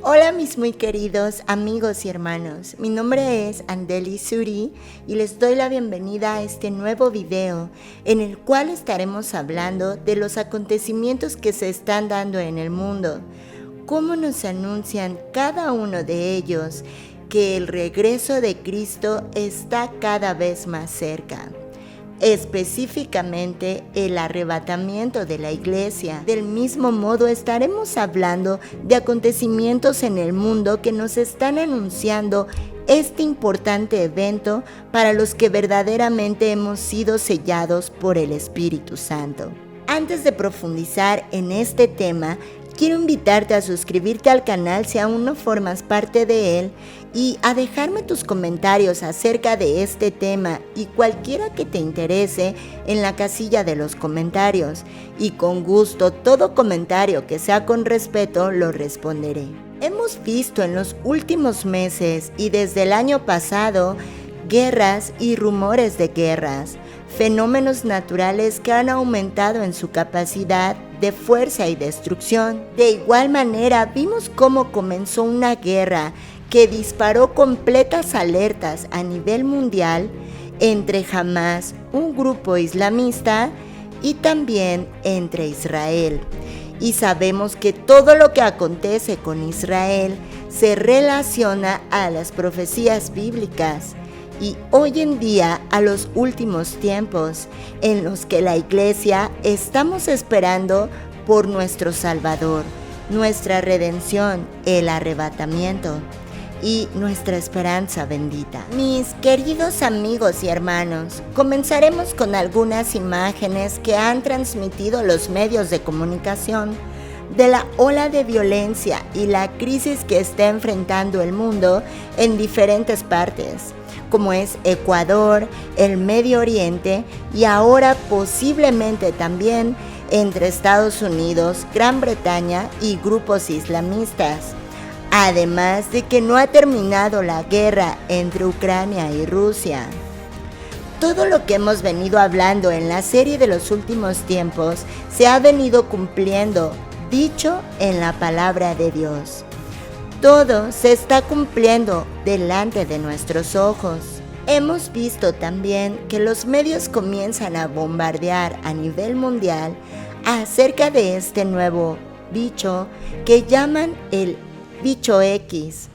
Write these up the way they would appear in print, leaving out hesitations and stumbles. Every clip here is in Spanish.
Hola mis muy queridos amigos y hermanos, mi nombre es Andeli Suri y les doy la bienvenida a este nuevo video en el cual estaremos hablando de los acontecimientos que se están dando en el mundo, cómo nos anuncian cada uno de ellos que el regreso de Cristo está cada vez más cerca. Específicamente el arrebatamiento de la iglesia. Del mismo modo estaremos hablando de acontecimientos en el mundo que nos están anunciando este importante evento para los que verdaderamente hemos sido sellados por el Espíritu Santo. Antes de profundizar en este tema, quiero invitarte a suscribirte al canal si aún no formas parte de él y a dejarme tus comentarios acerca de este tema y cualquiera que te interese en la casilla de los comentarios. Y con gusto, todo comentario que sea con respeto lo responderé. Hemos visto en los últimos meses y desde el año pasado guerras y rumores de guerras, fenómenos naturales que han aumentado en su capacidad de fuerza y destrucción. De igual manera, vimos cómo comenzó una guerra que disparó completas alertas a nivel mundial entre Hamas, un grupo islamista, y también entre Israel. Y sabemos que todo lo que acontece con Israel se relaciona a las profecías bíblicas y hoy en día a los últimos tiempos en los que la iglesia estamos esperando por nuestro Salvador, nuestra redención, el arrebatamiento y nuestra esperanza bendita. Mis queridos amigos y hermanos, comenzaremos con algunas imágenes que han transmitido los medios de comunicación de la ola de violencia y la crisis que está enfrentando el mundo en diferentes partes, como es Ecuador, el Medio Oriente y ahora posiblemente también entre Estados Unidos, Gran Bretaña y grupos islamistas. Además de que no ha terminado la guerra entre Ucrania y Rusia. Todo lo que hemos venido hablando en la serie de los últimos tiempos se ha venido cumpliendo, dicho en la palabra de Dios. Todo se está cumpliendo delante de nuestros ojos. Hemos visto también que los medios comienzan a bombardear a nivel mundial acerca de este nuevo bicho que llaman el bicho X,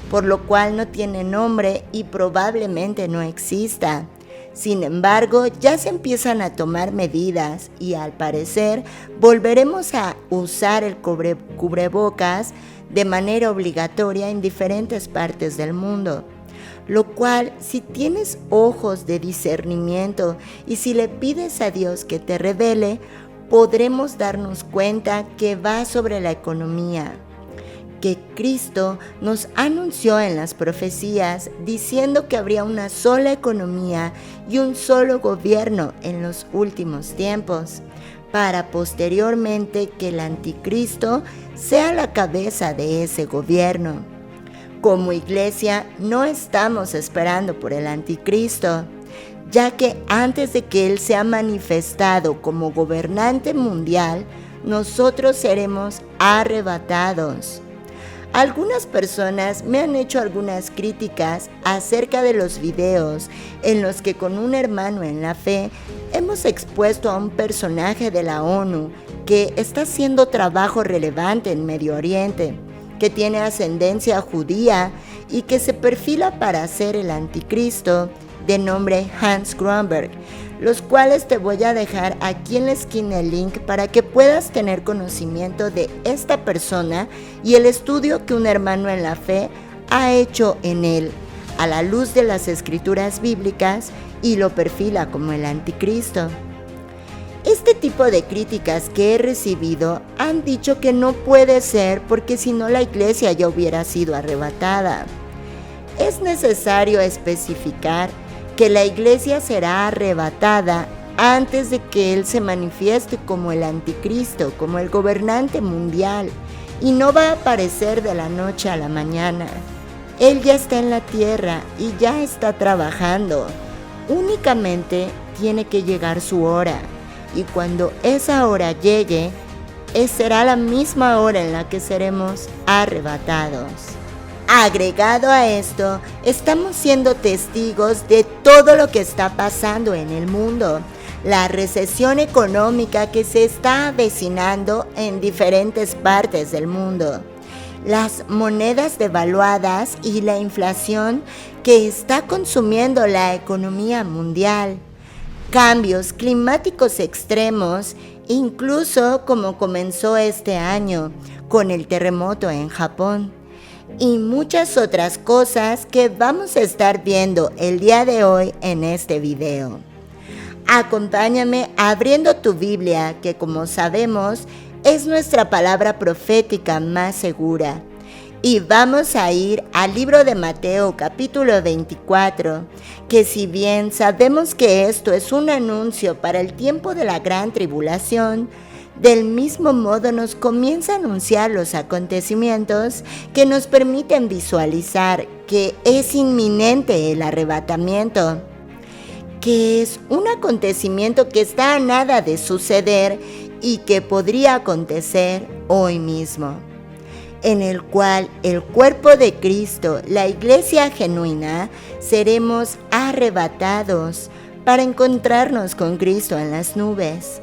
por lo cual no tiene nombre y probablemente no exista. Sin embargo, ya se empiezan a tomar medidas y al parecer volveremos a usar el cubrebocas de manera obligatoria en diferentes partes del mundo. Lo cual, si tienes ojos de discernimiento y si le pides a Dios que te revele, podremos darnos cuenta que va sobre la economía, que Cristo nos anunció en las profecías diciendo que habría una sola economía y un solo gobierno en los últimos tiempos, para posteriormente que el anticristo sea la cabeza de ese gobierno. Como iglesia no estamos esperando por el anticristo, ya que antes de que él sea manifestado como gobernante mundial, nosotros seremos arrebatados. Algunas personas me han hecho algunas críticas acerca de los videos en los que con un hermano en la fe hemos expuesto a un personaje de la ONU que está haciendo trabajo relevante en Medio Oriente, que tiene ascendencia judía y que se perfila para ser el anticristo, de nombre Hans Grunberg, los cuales te voy a dejar aquí en la esquina el link para que puedas tener conocimiento de esta persona y el estudio que un hermano en la fe ha hecho en él, a la luz de las escrituras bíblicas, y lo perfila como el anticristo. Este tipo de críticas que he recibido han dicho que no puede ser porque si no la iglesia ya hubiera sido arrebatada. Es necesario especificar que la iglesia será arrebatada antes de que él se manifieste como el anticristo, como el gobernante mundial, y no va a aparecer de la noche a la mañana. Él ya está en la tierra y ya está trabajando. Únicamente tiene que llegar su hora, y cuando esa hora llegue, será la misma hora en la que seremos arrebatados. Agregado a esto, estamos siendo testigos de todo lo que está pasando en el mundo. La recesión económica que se está avecinando en diferentes partes del mundo. Las monedas devaluadas y la inflación que está consumiendo la economía mundial. Cambios climáticos extremos, incluso como comenzó este año con el terremoto en Japón. Y muchas otras cosas que vamos a estar viendo el día de hoy en este video. Acompáñame abriendo tu Biblia, que como sabemos es nuestra palabra profética más segura. Y vamos a ir al libro de Mateo capítulo 24, que si bien sabemos que esto es un anuncio para el tiempo de la gran tribulación, del mismo modo nos comienza a anunciar los acontecimientos que nos permiten visualizar que es inminente el arrebatamiento, que es un acontecimiento que está a nada de suceder y que podría acontecer hoy mismo, en el cual el cuerpo de Cristo, la iglesia genuina, seremos arrebatados para encontrarnos con Cristo en las nubes.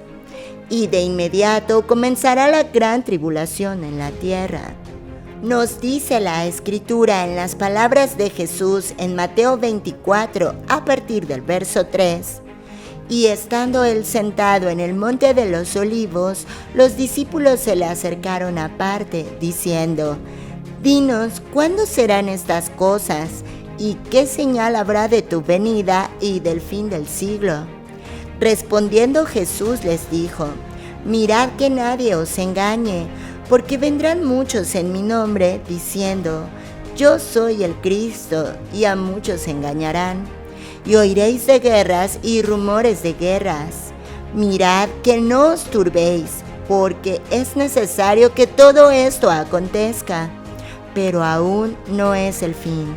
Y de inmediato comenzará la gran tribulación en la tierra. Nos dice la Escritura en las palabras de Jesús en Mateo 24, a partir del verso 3. Y estando él sentado en el monte de los olivos, los discípulos se le acercaron aparte, diciendo: Dinos, ¿cuándo serán estas cosas? ¿Y qué señal habrá de tu venida y del fin del siglo? Respondiendo Jesús les dijo: Mirad que nadie os engañe, porque vendrán muchos en mi nombre, diciendo: Yo soy el Cristo, y a muchos engañarán. Y oiréis de guerras y rumores de guerras. Mirad que no os turbéis, porque es necesario que todo esto acontezca, pero aún no es el fin,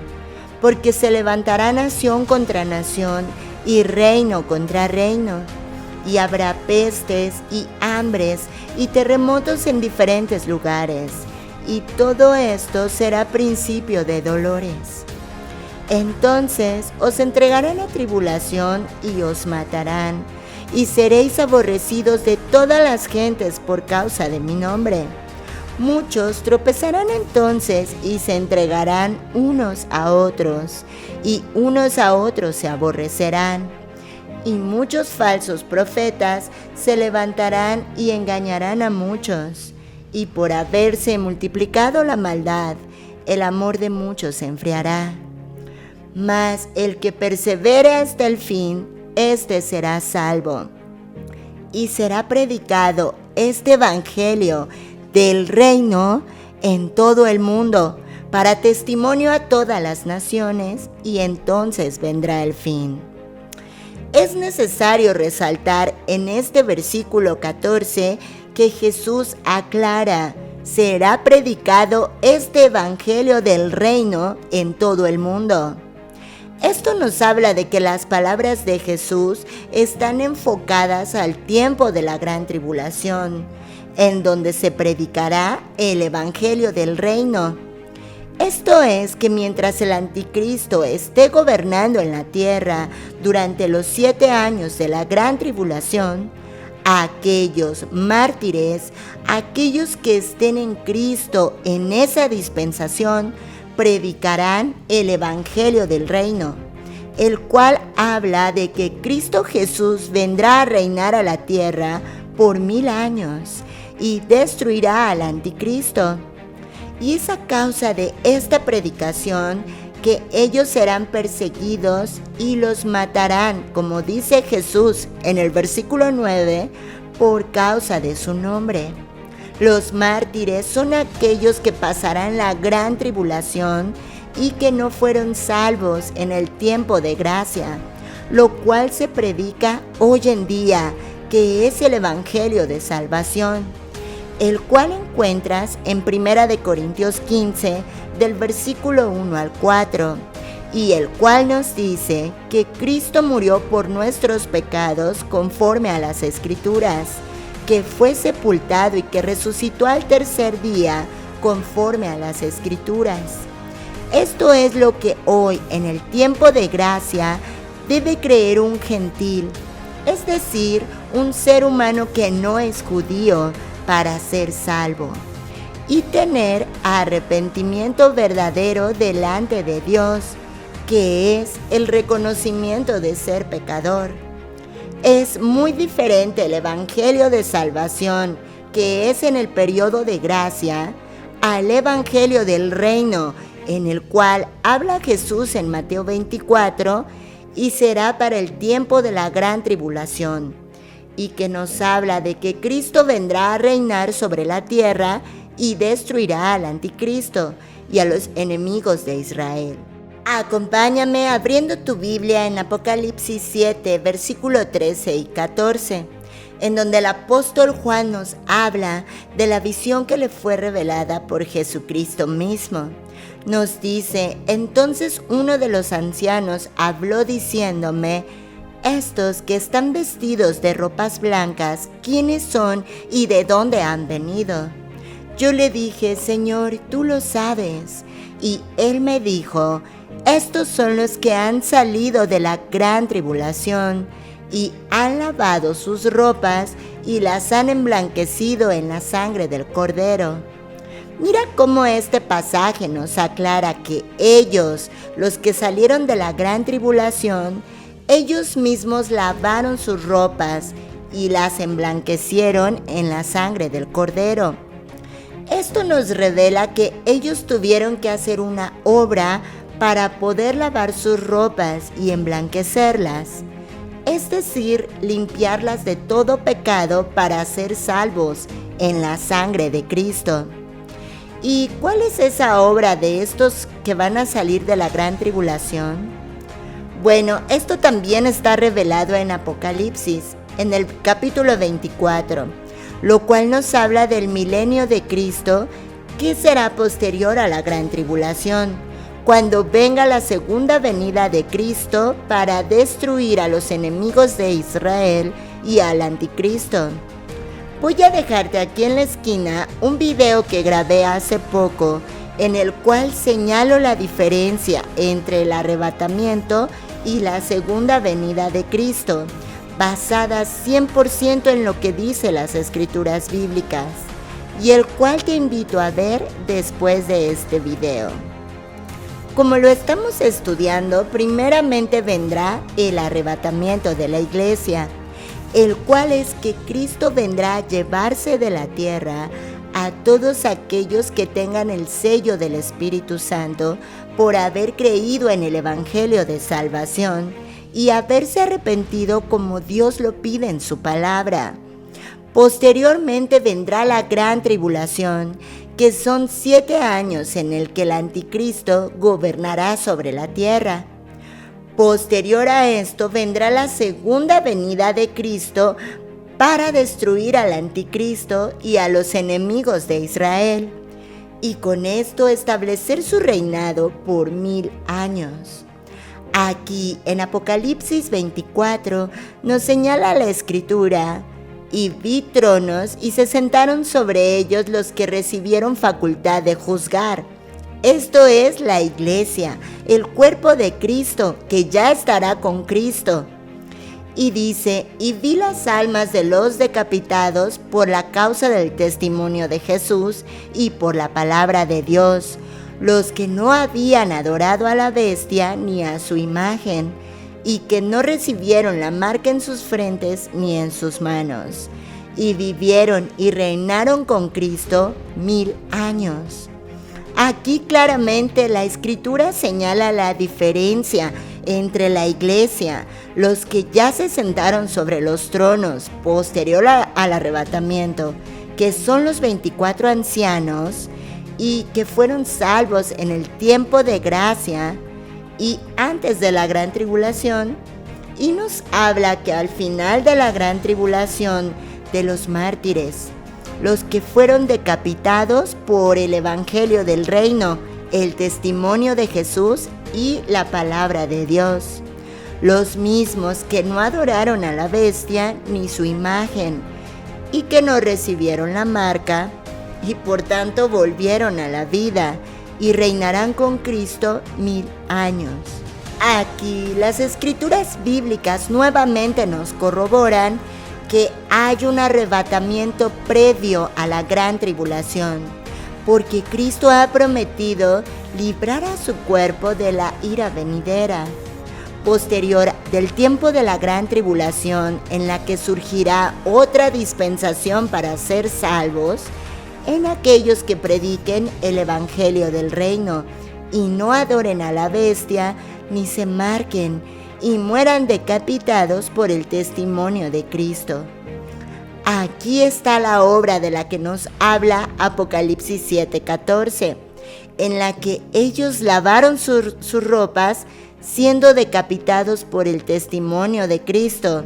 porque se levantará nación contra nación, y reino contra reino, y habrá pestes y hambres y terremotos en diferentes lugares, y todo esto será principio de dolores. Entonces os entregarán a tribulación y os matarán, y seréis aborrecidos de todas las gentes por causa de mi nombre. Muchos tropezarán entonces y se entregarán unos a otros, y unos a otros se aborrecerán. Y muchos falsos profetas se levantarán y engañarán a muchos. Y por haberse multiplicado la maldad, el amor de muchos se enfriará. Mas el que persevere hasta el fin, éste será salvo. Y será predicado este evangelio del reino en todo el mundo, para testimonio a todas las naciones, y entonces vendrá el fin. Es necesario resaltar en este versículo 14 que Jesús aclara: será predicado este evangelio del reino en todo el mundo. Esto nos habla de que las palabras de Jesús están enfocadas al tiempo de la gran tribulación, en donde se predicará el evangelio del reino. Esto es que mientras el anticristo esté gobernando en la tierra durante los 7 años de la gran tribulación, aquellos mártires, aquellos que estén en Cristo en esa dispensación, predicarán el evangelio del reino, el cual habla de que Cristo Jesús vendrá a reinar a la tierra por 1000 años y destruirá al anticristo. Y es a causa de esta predicación que ellos serán perseguidos y los matarán, como dice Jesús en el versículo 9, por causa de su nombre. Los mártires son aquellos que pasarán la gran tribulación y que no fueron salvos en el tiempo de gracia, lo cual se predica hoy en día, que es el evangelio de salvación, el cual encuentras en 1 Corintios 15, del versículo 1 al 4, y el cual nos dice que Cristo murió por nuestros pecados conforme a las Escrituras, que fue sepultado y que resucitó al tercer día conforme a las Escrituras. Esto es lo que hoy, en el tiempo de gracia, debe creer un gentil, es decir, un ser humano que no es judío, para ser salvo y tener arrepentimiento verdadero delante de Dios, que es el reconocimiento de ser pecador. Es muy diferente el Evangelio de salvación, que es en el periodo de gracia, al Evangelio del reino, en el cual habla Jesús en Mateo 24, y será para el tiempo de la gran tribulación, y que nos habla de que Cristo vendrá a reinar sobre la tierra y destruirá al anticristo y a los enemigos de Israel. Acompáñame abriendo tu Biblia en Apocalipsis 7, versículo 13 y 14, en donde el apóstol Juan nos habla de la visión que le fue revelada por Jesucristo mismo. Nos dice: entonces uno de los ancianos habló diciéndome: estos que están vestidos de ropas blancas, ¿quiénes son y de dónde han venido? Yo le dije: Señor, tú lo sabes. Y él me dijo: estos son los que han salido de la gran tribulación y han lavado sus ropas y las han emblanquecido en la sangre del Cordero. Mira cómo este pasaje nos aclara que ellos, los que salieron de la gran tribulación, ellos mismos lavaron sus ropas y las emblanquecieron en la sangre del Cordero. Esto nos revela que ellos tuvieron que hacer una obra para poder lavar sus ropas y emblanquecerlas, es decir, limpiarlas de todo pecado para ser salvos en la sangre de Cristo. ¿Y cuál es esa obra de estos que van a salir de la gran tribulación? Bueno, esto también está revelado en Apocalipsis, en el capítulo 24, lo cual nos habla del milenio de Cristo, que será posterior a la gran tribulación, cuando venga la segunda venida de Cristo para destruir a los enemigos de Israel y al anticristo. Voy a dejarte aquí en la esquina un video que grabé hace poco, en el cual señalo la diferencia entre el arrebatamiento y la segunda venida de Cristo, basada 100% en lo que dice las Escrituras bíblicas, y el cual te invito a ver después de este video. Como lo estamos estudiando, primeramente vendrá el arrebatamiento de la iglesia, el cual es que Cristo vendrá a llevarse de la tierra a todos aquellos que tengan el sello del Espíritu Santo por haber creído en el Evangelio de salvación y haberse arrepentido como Dios lo pide en su palabra. Posteriormente vendrá la gran tribulación, que son 7 años en el que el anticristo gobernará sobre la tierra. Posterior a esto vendrá la segunda venida de Cristo para destruir al anticristo y a los enemigos de Israel, y con esto establecer su reinado por 1000 años. Aquí en Apocalipsis 24 nos señala la Escritura: y vi tronos y se sentaron sobre ellos los que recibieron facultad de juzgar. Esto es la iglesia, el cuerpo de Cristo, que ya estará con Cristo. Y dice: y vi las almas de los decapitados por la causa del testimonio de Jesús y por la palabra de Dios, los que no habían adorado a la bestia ni a su imagen, y que no recibieron la marca en sus frentes ni en sus manos, y vivieron y reinaron con Cristo 1000 años. Aquí claramente la Escritura señala la diferencia entre la iglesia, los que ya se sentaron sobre los tronos posterior al arrebatamiento, que son los 24 ancianos y que fueron salvos en el tiempo de gracia y antes de la gran tribulación, y nos habla que al final de la gran tribulación de los mártires, los que fueron decapitados por el Evangelio del reino, el testimonio de Jesús y la palabra de Dios, los mismos que no adoraron a la bestia ni su imagen, y que no recibieron la marca y por tanto volvieron a la vida y reinarán con Cristo 1000 años. Aquí las escrituras bíblicas nuevamente nos corroboran que hay un arrebatamiento previo a la gran tribulación, porque Cristo ha prometido librar a su cuerpo de la ira venidera, posterior del tiempo de la gran tribulación, en la que surgirá otra dispensación para ser salvos, en aquellos que prediquen el evangelio del reino y no adoren a la bestia, ni se marquen y mueran decapitados por el testimonio de Cristo. Aquí está la obra de la que nos habla Apocalipsis 7:14, en la que ellos lavaron sus ropas siendo decapitados por el testimonio de Cristo,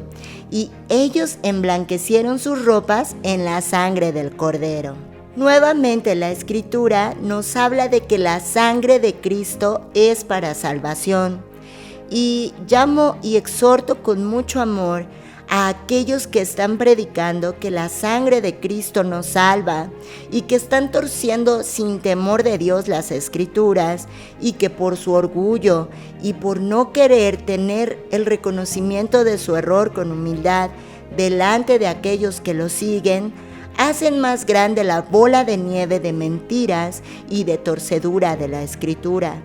y ellos emblanquecieron sus ropas en la sangre del Cordero. Nuevamente la Escritura nos habla de que la sangre de Cristo es para salvación, y llamo y exhorto con mucho amor a aquellos que están predicando que la sangre de Cristo nos salva y que están torciendo sin temor de Dios las Escrituras, y que por su orgullo y por no querer tener el reconocimiento de su error con humildad delante de aquellos que lo siguen, hacen más grande la bola de nieve de mentiras y de torcedura de la Escritura.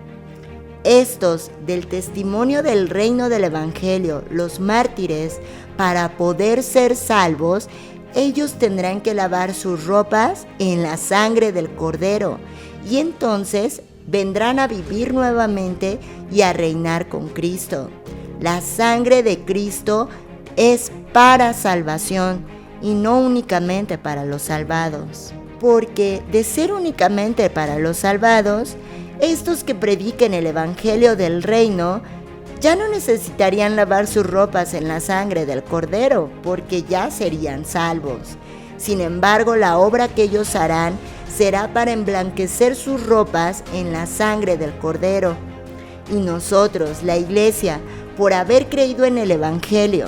Estos, del testimonio del reino del Evangelio, los mártires, para poder ser salvos, ellos tendrán que lavar sus ropas en la sangre del Cordero, y entonces vendrán a vivir nuevamente y a reinar con Cristo. La sangre de Cristo es para salvación y no únicamente para los salvados, porque de ser únicamente para los salvados, estos que prediquen el evangelio del reino ya no necesitarían lavar sus ropas en la sangre del Cordero, porque ya serían salvos. Sin embargo, la obra que ellos harán será para emblanquecer sus ropas en la sangre del Cordero. Y nosotros, la Iglesia, por haber creído en el evangelio,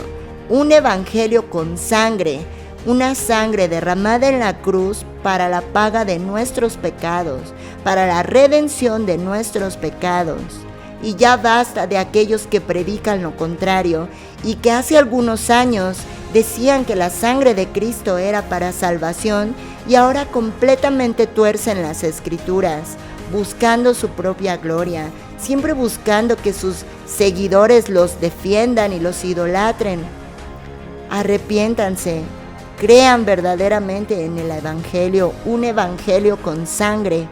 un evangelio con sangre, una sangre derramada en la cruz para la paga de nuestros pecados, para la redención de nuestros pecados. Y ya basta de aquellos que predican lo contrario y que hace algunos años decían que la sangre de Cristo era para salvación, y ahora completamente tuercen las Escrituras, buscando su propia gloria, siempre buscando que sus seguidores los defiendan y los idolatren. Arrepiéntanse. Crean verdaderamente en el evangelio, un evangelio con sangre,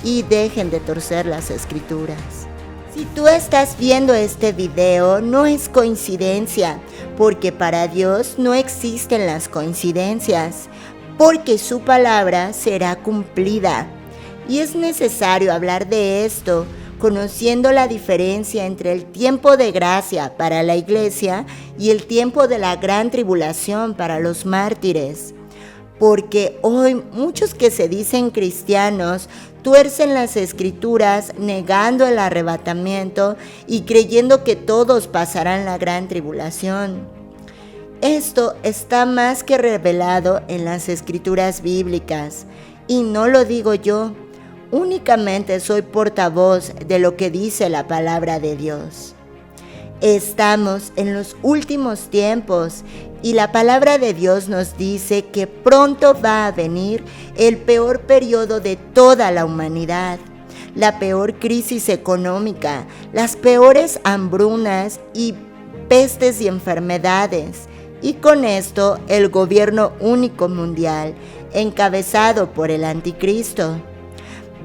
y dejen de torcer las Escrituras. Si tú estás viendo este video, no es coincidencia, porque para Dios no existen las coincidencias, porque su palabra será cumplida. Y es necesario hablar de esto, conociendo la diferencia entre el tiempo de gracia para la Iglesia y el tiempo de la gran tribulación para los mártires. Porque hoy muchos que se dicen cristianos tuercen las Escrituras negando el arrebatamiento y creyendo que todos pasarán la gran tribulación. Esto está más que revelado en las Escrituras bíblicas, y no lo digo yo. Únicamente soy portavoz de lo que dice la palabra de Dios. Estamos en los últimos tiempos y la palabra de Dios nos dice que pronto va a venir el peor periodo de toda la humanidad, la peor crisis económica, las peores hambrunas y pestes y enfermedades, y con esto el gobierno único mundial, encabezado por el anticristo.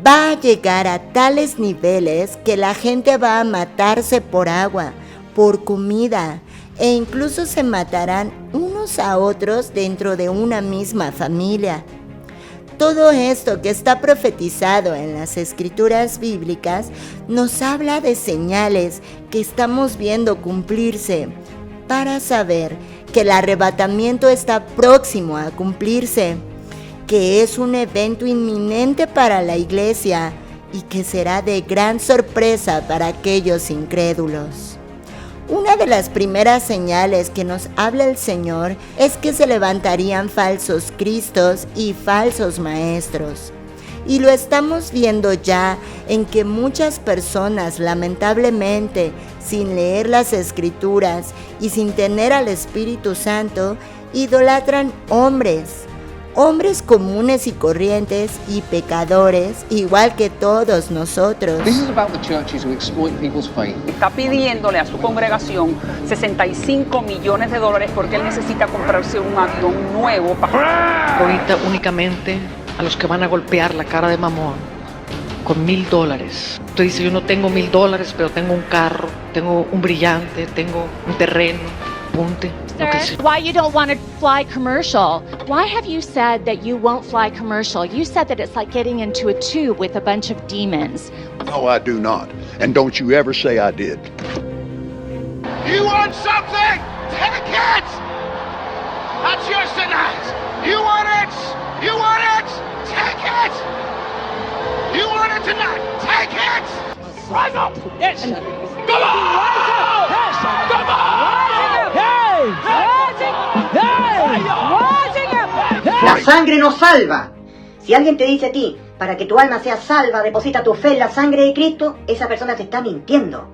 Va a llegar a tales niveles que la gente va a matarse por agua, por comida, e incluso se matarán unos a otros dentro de una misma familia. Todo esto que está profetizado en las Escrituras bíblicas nos habla de señales que estamos viendo cumplirse, para saber que el arrebatamiento está próximo a cumplirse, que es un evento inminente para la Iglesia y que será de gran sorpresa para aquellos incrédulos. Una de las primeras señales que nos habla el Señor es que se levantarían falsos cristos y falsos maestros. Y lo estamos viendo ya en que muchas personas, lamentablemente, sin leer las Escrituras y sin tener al Espíritu Santo, idolatran hombres comunes y corrientes y pecadores, igual que todos nosotros. Está pidiéndole a su congregación $65 millones porque él necesita comprarse un avión nuevo. Ahorita únicamente a los que van a golpear la cara de Mamón con $1,000. Usted dice, yo no tengo $1,000, pero tengo un carro, tengo un brillante, tengo un terreno. Why you don't want to fly commercial? Why have you said that you won't fly commercial? You said that it's like getting into a tube with a bunch of demons. No, I do not. And don't you ever say I did. You want something? Take it! That's yours tonight. You want it? You want it? Take it! You want it tonight? Take it! Rise up! Yes! Come on! Yes! Come on! La sangre no salva. Si alguien te dice a ti, para que tu alma sea salva, deposita tu fe en la sangre de Cristo, esa persona te está mintiendo.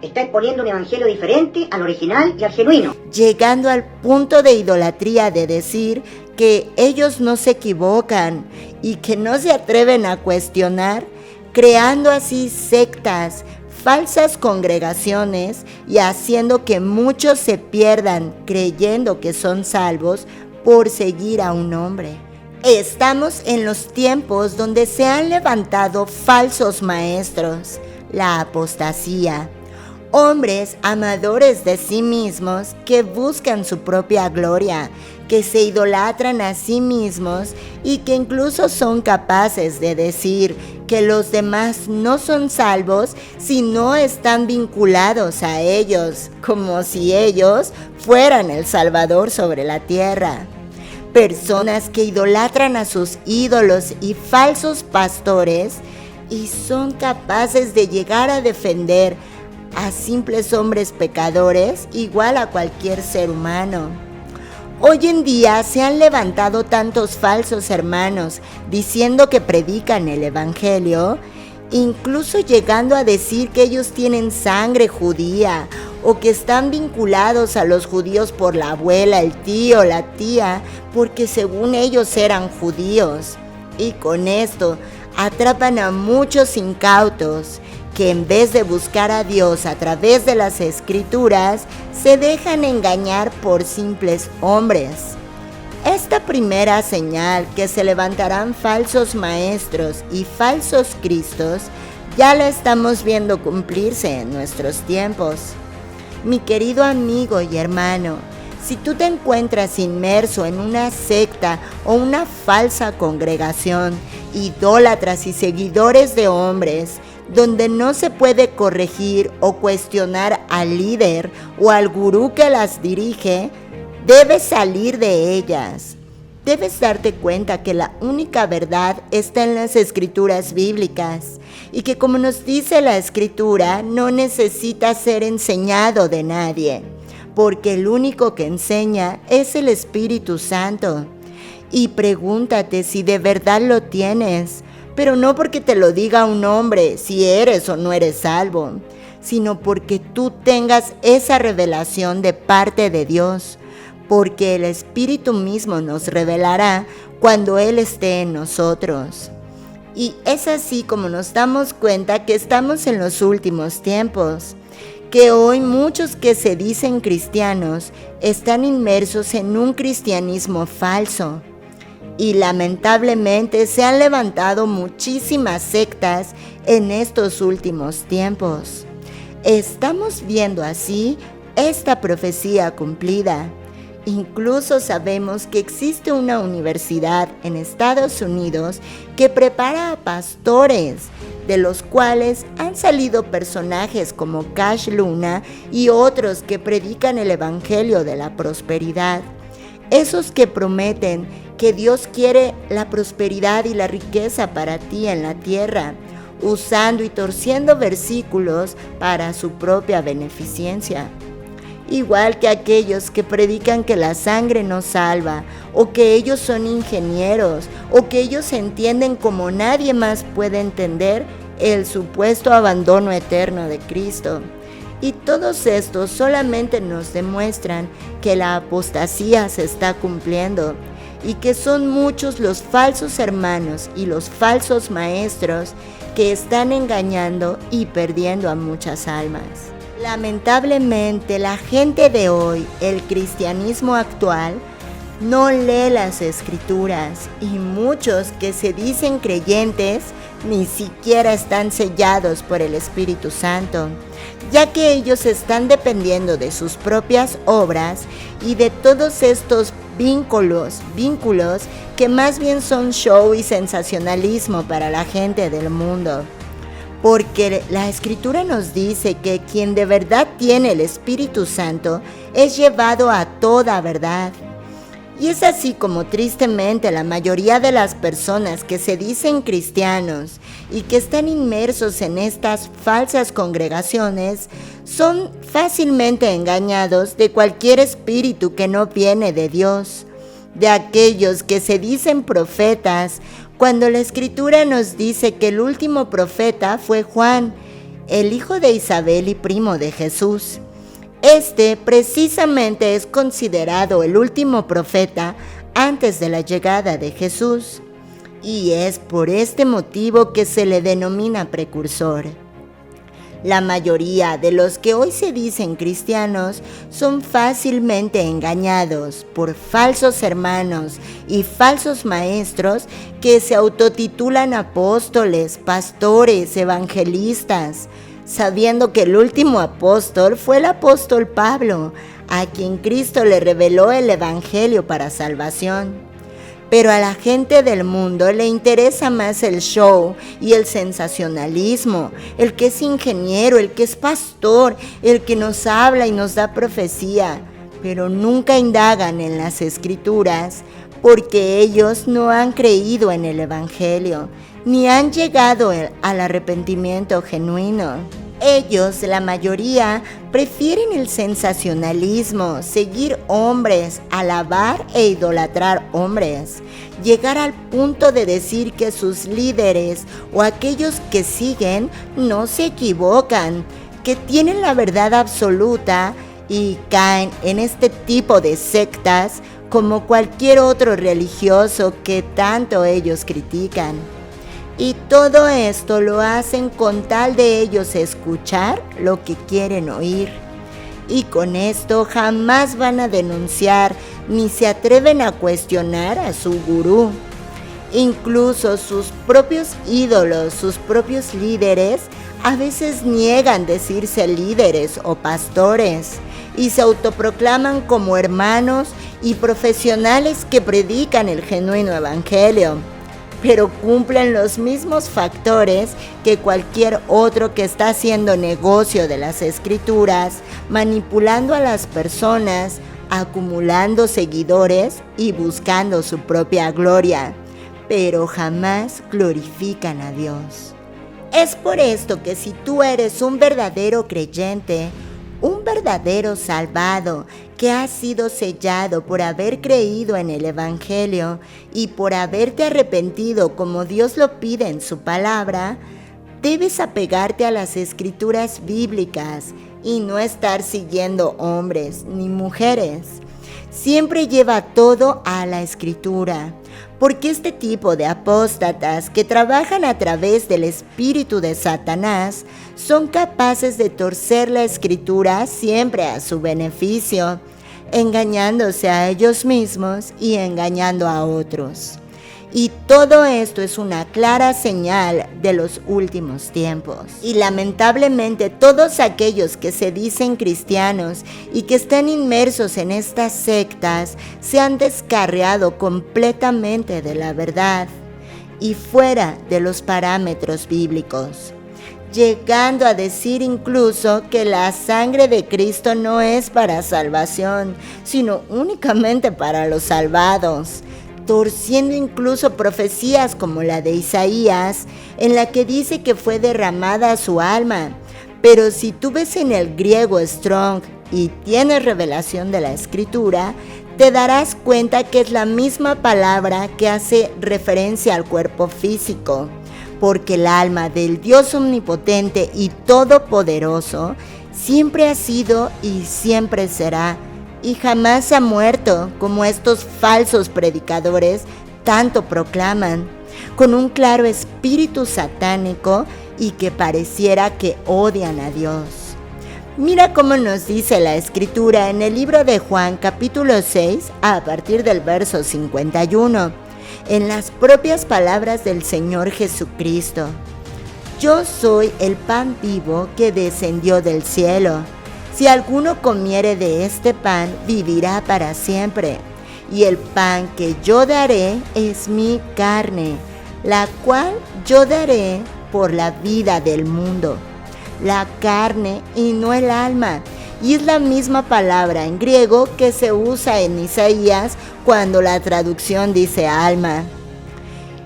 Está exponiendo un evangelio diferente al original y al genuino. Llegando al punto de idolatría de decir que ellos no se equivocan y que no se atreven a cuestionar, creando así sectas, falsas congregaciones y haciendo que muchos se pierdan creyendo que son salvos por seguir a un hombre. Estamos en los tiempos donde se han levantado falsos maestros, la apostasía, hombres amadores de sí mismos que buscan su propia gloria, que se idolatran a sí mismos y que incluso son capaces de decir que los demás no son salvos si no están vinculados a ellos, como si ellos fueran el Salvador sobre la tierra. Personas que idolatran a sus ídolos y falsos pastores y son capaces de llegar a defender a simples hombres pecadores igual a cualquier ser humano. Hoy en día se han levantado tantos falsos hermanos diciendo que predican el evangelio, incluso llegando a decir que ellos tienen sangre judía o que están vinculados a los judíos por la abuela, el tío, la tía, porque según ellos eran judíos. Y con esto atrapan a muchos incautos que en vez de buscar a Dios a través de las Escrituras, se dejan engañar por simples hombres. Esta primera señal, que se levantarán falsos maestros y falsos cristos, ya la estamos viendo cumplirse en nuestros tiempos. Mi querido amigo y hermano, si tú te encuentras inmerso en una secta o una falsa congregación, idólatras y seguidores de hombres, donde no se puede corregir o cuestionar al líder o al gurú que las dirige, debes salir de ellas. Debes darte cuenta que la única verdad está en las Escrituras bíblicas y que, como nos dice la Escritura, no necesita ser enseñado de nadie, porque el único que enseña es el Espíritu Santo. Y pregúntate si de verdad lo tienes, pero no porque te lo diga un hombre si eres o no eres salvo, sino porque tú tengas esa revelación de parte de Dios, porque el Espíritu mismo nos revelará cuando Él esté en nosotros. Y es así como nos damos cuenta que estamos en los últimos tiempos, que hoy muchos que se dicen cristianos están inmersos en un cristianismo falso. Y lamentablemente se han levantado muchísimas sectas en estos últimos tiempos. Estamos viendo así esta profecía cumplida. Incluso sabemos que existe una universidad en Estados Unidos que prepara a pastores, de los cuales han salido personajes como Cash Luna y otros que predican el evangelio de la prosperidad. Esos que prometen que Dios quiere la prosperidad y la riqueza para ti en la tierra, usando y torciendo versículos para su propia beneficencia. Igual que aquellos que predican que la sangre no salva, o que ellos son ingenieros, o que ellos entienden como nadie más puede entender el supuesto abandono eterno de Cristo. Y todos estos solamente nos demuestran que la apostasía se está cumpliendo y que son muchos los falsos hermanos y los falsos maestros que están engañando y perdiendo a muchas almas. Lamentablemente, la gente de hoy, el cristianismo actual, no lee las escrituras y muchos que se dicen creyentes ni siquiera están sellados por el Espíritu Santo, ya que ellos están dependiendo de sus propias obras y de todos estos vínculos que más bien son show y sensacionalismo para la gente del mundo. Porque la Escritura nos dice que quien de verdad tiene el Espíritu Santo es llevado a toda verdad. Y es así como tristemente la mayoría de las personas que se dicen cristianos y que están inmersos en estas falsas congregaciones son fácilmente engañados de cualquier espíritu que no viene de Dios, de aquellos que se dicen profetas, cuando la Escritura nos dice que el último profeta fue Juan, el hijo de Isabel y primo de Jesús. Este precisamente es considerado el último profeta antes de la llegada de Jesús, y es por este motivo que se le denomina precursor. La mayoría de los que hoy se dicen cristianos son fácilmente engañados por falsos hermanos y falsos maestros que se autotitulan apóstoles, pastores, evangelistas, sabiendo que el último apóstol fue el apóstol Pablo, a quien Cristo le reveló el evangelio para salvación. Pero a la gente del mundo le interesa más el show y el sensacionalismo, el que es ingeniero, el que es pastor, el que nos habla y nos da profecía, pero nunca indagan en las Escrituras porque ellos no han creído en el evangelio, ni han llegado al arrepentimiento genuino. Ellos, la mayoría, prefieren el sensacionalismo, seguir hombres, alabar e idolatrar hombres, llegar al punto de decir que sus líderes o aquellos que siguen no se equivocan, que tienen la verdad absoluta, y caen en este tipo de sectas como cualquier otro religioso que tanto ellos critican. Y todo esto lo hacen con tal de ellos escuchar lo que quieren oír. Y con esto jamás van a denunciar ni se atreven a cuestionar a su gurú. Incluso sus propios ídolos, sus propios líderes, a veces niegan decirse líderes o pastores y se autoproclaman como hermanos y profesionales que predican el genuino evangelio, pero cumplen los mismos factores que cualquier otro que está haciendo negocio de las Escrituras, manipulando a las personas, acumulando seguidores y buscando su propia gloria, pero jamás glorifican a Dios. Es por esto que si tú eres un verdadero creyente, un verdadero salvado, que has sido sellado por haber creído en el Evangelio y por haberte arrepentido como Dios lo pide en su palabra, debes apegarte a las Escrituras bíblicas y no estar siguiendo hombres ni mujeres. Siempre lleva todo a la Escritura, porque este tipo de apóstatas que trabajan a través del espíritu de Satanás son capaces de torcer la Escritura siempre a su beneficio, engañándose a ellos mismos y engañando a otros. Y todo esto es una clara señal de los últimos tiempos. Y lamentablemente todos aquellos que se dicen cristianos y que están inmersos en estas sectas se han descarriado completamente de la verdad y fuera de los parámetros bíblicos, llegando a decir incluso que la sangre de Cristo no es para salvación, sino únicamente para los salvados, torciendo incluso profecías como la de Isaías, en la que dice que fue derramada su alma. Pero si tú ves en el griego Strong y tienes revelación de la Escritura, te darás cuenta que es la misma palabra que hace referencia al cuerpo físico, porque el alma del Dios omnipotente y todopoderoso siempre ha sido y siempre será, y jamás ha muerto, como estos falsos predicadores tanto proclaman, con un claro espíritu satánico y que pareciera que odian a Dios. Mira cómo nos dice la Escritura en el libro de Juan capítulo 6 a partir del verso 51, en las propias palabras del Señor Jesucristo. Yo soy el pan vivo que descendió del cielo. Si alguno comiere de este pan, vivirá para siempre. Y el pan que yo daré es mi carne, la cual yo daré por la vida del mundo. La carne y no el alma. Y es la misma palabra en griego que se usa en Isaías cuando la traducción dice alma.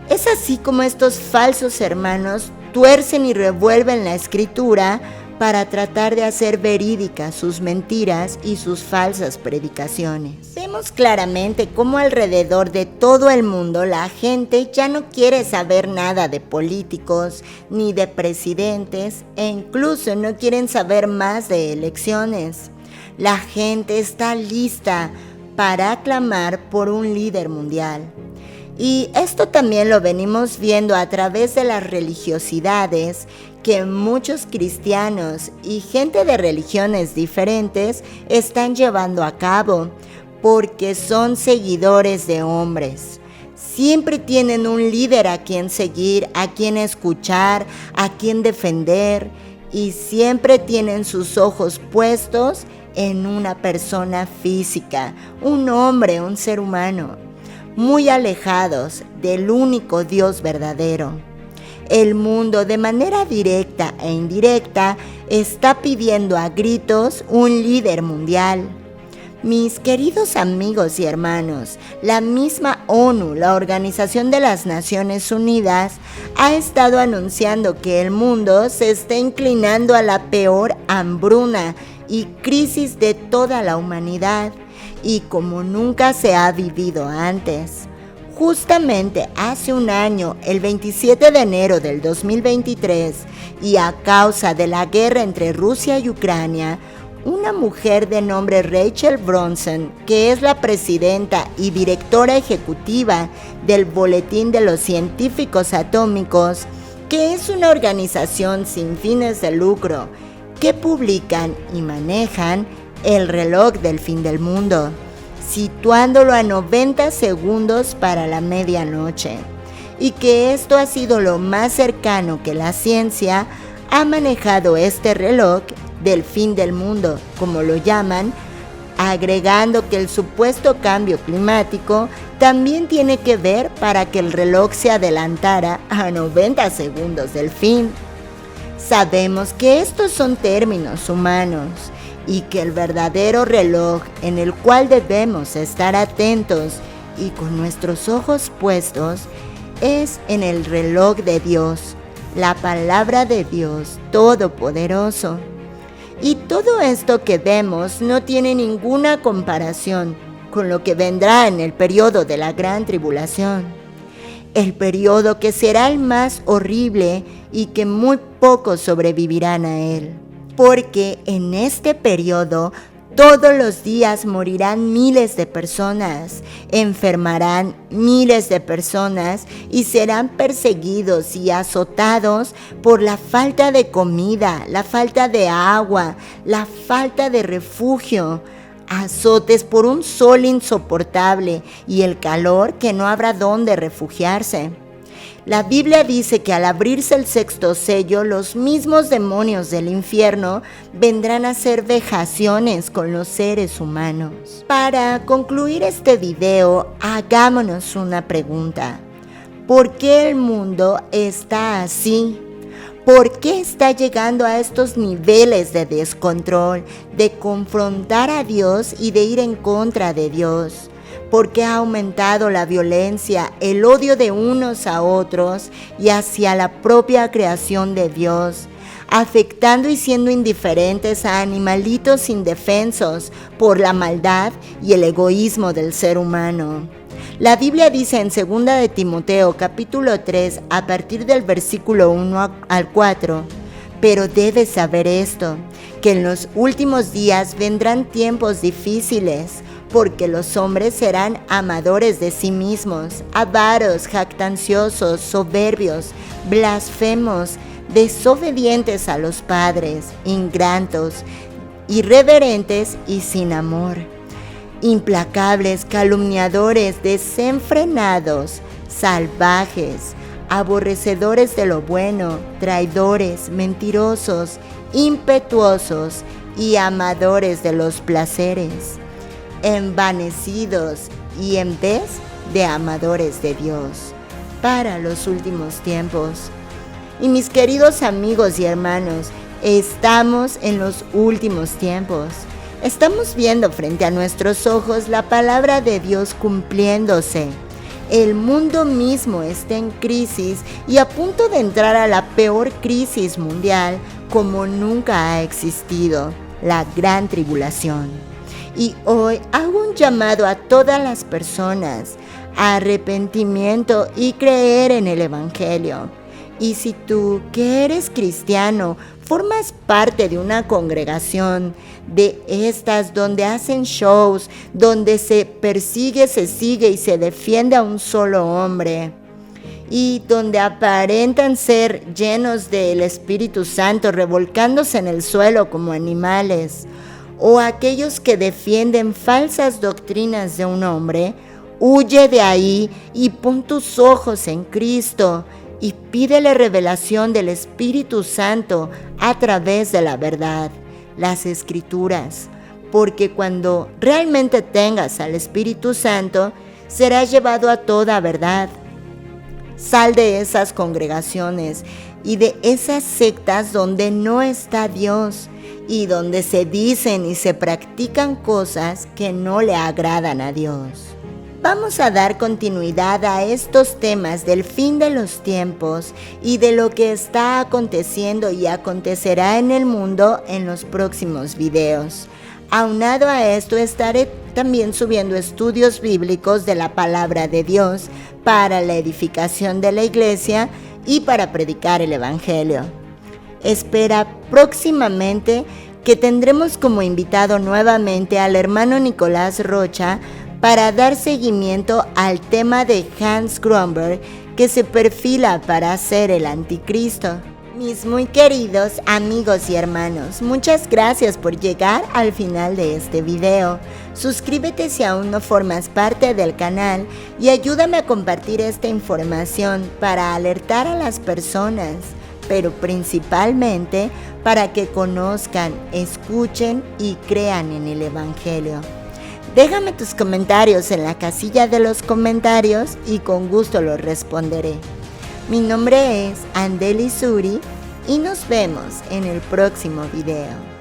Es así como estos falsos hermanos tuercen y revuelven la Escritura para tratar de hacer verídicas sus mentiras y sus falsas predicaciones. Vemos claramente cómo alrededor de todo el mundo la gente ya no quiere saber nada de políticos ni de presidentes e incluso no quieren saber más de elecciones. La gente está lista para aclamar por un líder mundial. Y esto también lo venimos viendo a través de las religiosidades que muchos cristianos y gente de religiones diferentes están llevando a cabo, porque son seguidores de hombres. Siempre tienen un líder a quien seguir, a quien escuchar, a quien defender, y siempre tienen sus ojos puestos en una persona física, un hombre, un ser humano, muy alejados del único Dios verdadero. El mundo, de manera directa e indirecta, está pidiendo a gritos un líder mundial. Mis queridos amigos y hermanos, la misma ONU, la Organización de las Naciones Unidas, ha estado anunciando que el mundo se está inclinando a la peor hambruna y crisis de toda la humanidad, y como nunca se ha vivido antes. Justamente hace un año, el 27 de enero del 2023, y a causa de la guerra entre Rusia y Ucrania, una mujer de nombre Rachel Bronson, que es la presidenta y directora ejecutiva del Boletín de los Científicos Atómicos, que es una organización sin fines de lucro, que publican y manejan el reloj del fin del mundo, situándolo a 90 segundos para la medianoche, y que esto ha sido lo más cercano que la ciencia ha manejado este reloj del fin del mundo, como lo llaman, agregando que el supuesto cambio climático también tiene que ver para que el reloj se adelantara a 90 segundos del fin. Sabemos que estos son términos humanos y que el verdadero reloj en el cual debemos estar atentos y con nuestros ojos puestos es en el reloj de Dios, la palabra de Dios Todopoderoso. Y todo esto que vemos no tiene ninguna comparación con lo que vendrá en el periodo de la gran tribulación, el periodo que será el más horrible y que muy pocos sobrevivirán a él, porque en este periodo todos los días morirán miles de personas, enfermarán miles de personas y serán perseguidos y azotados por la falta de comida, la falta de agua, la falta de refugio, azotes por un sol insoportable y el calor que no habrá dónde refugiarse. La Biblia dice que al abrirse el sexto sello, los mismos demonios del infierno vendrán a hacer vejaciones con los seres humanos. Para concluir este video, hagámonos una pregunta. ¿Por qué el mundo está así? ¿Por qué está llegando a estos niveles de descontrol, de confrontar a Dios y de ir en contra de Dios? porque ha aumentado la violencia, el odio de unos a otros y hacia la propia creación de Dios, afectando y siendo indiferentes a animalitos indefensos por la maldad y el egoísmo del ser humano. La Biblia dice en 2 de Timoteo capítulo 3 a partir del versículo 1 al 4, pero debes saber esto, que en los últimos días vendrán tiempos difíciles, porque los hombres serán amadores de sí mismos, avaros, jactanciosos, soberbios, blasfemos, desobedientes a los padres, ingratos, irreverentes y sin amor, implacables, calumniadores, desenfrenados, salvajes, aborrecedores de lo bueno, traidores, mentirosos, impetuosos y amadores de los placeres, envanecidos y en vez de amadores de Dios, para los últimos tiempos. Y mis queridos amigos y hermanos, estamos en los últimos tiempos. Estamos viendo frente a nuestros ojos la palabra de Dios cumpliéndose. El mundo mismo está en crisis y a punto de entrar a la peor crisis mundial como nunca ha existido, la gran tribulación. Y hoy hago un llamado a todas las personas a arrepentimiento y creer en el Evangelio. Y si tú, que eres cristiano, formas parte de una congregación de estas donde hacen shows, donde se persigue, se sigue y se defiende a un solo hombre, y donde aparentan ser llenos del Espíritu Santo, revolcándose en el suelo como animales, o aquellos que defienden falsas doctrinas de un hombre, huye de ahí y pon tus ojos en Cristo y pídele revelación del Espíritu Santo a través de la verdad, las Escrituras, porque cuando realmente tengas al Espíritu Santo, serás llevado a toda verdad. Sal de esas congregaciones y de esas sectas donde no está Dios y donde se dicen y se practican cosas que no le agradan a Dios. Vamos a dar continuidad a estos temas del fin de los tiempos y de lo que está aconteciendo y acontecerá en el mundo en los próximos videos. Aunado a esto, estaré también subiendo estudios bíblicos de la palabra de Dios para la edificación de la iglesia y para predicar el Evangelio. Espera próximamente que tendremos como invitado nuevamente al hermano Nicolás Rocha para dar seguimiento al tema de Hans Grönberg, que se perfila para ser el anticristo. Mis muy queridos amigos y hermanos, muchas gracias por llegar al final de este video. Suscríbete si aún no formas parte del canal y ayúdame a compartir esta información para alertar a las personas, pero principalmente para que conozcan, escuchen y crean en el Evangelio. Déjame tus comentarios en la casilla de los comentarios y con gusto los responderé. Mi nombre es Andeli Suri y nos vemos en el próximo video.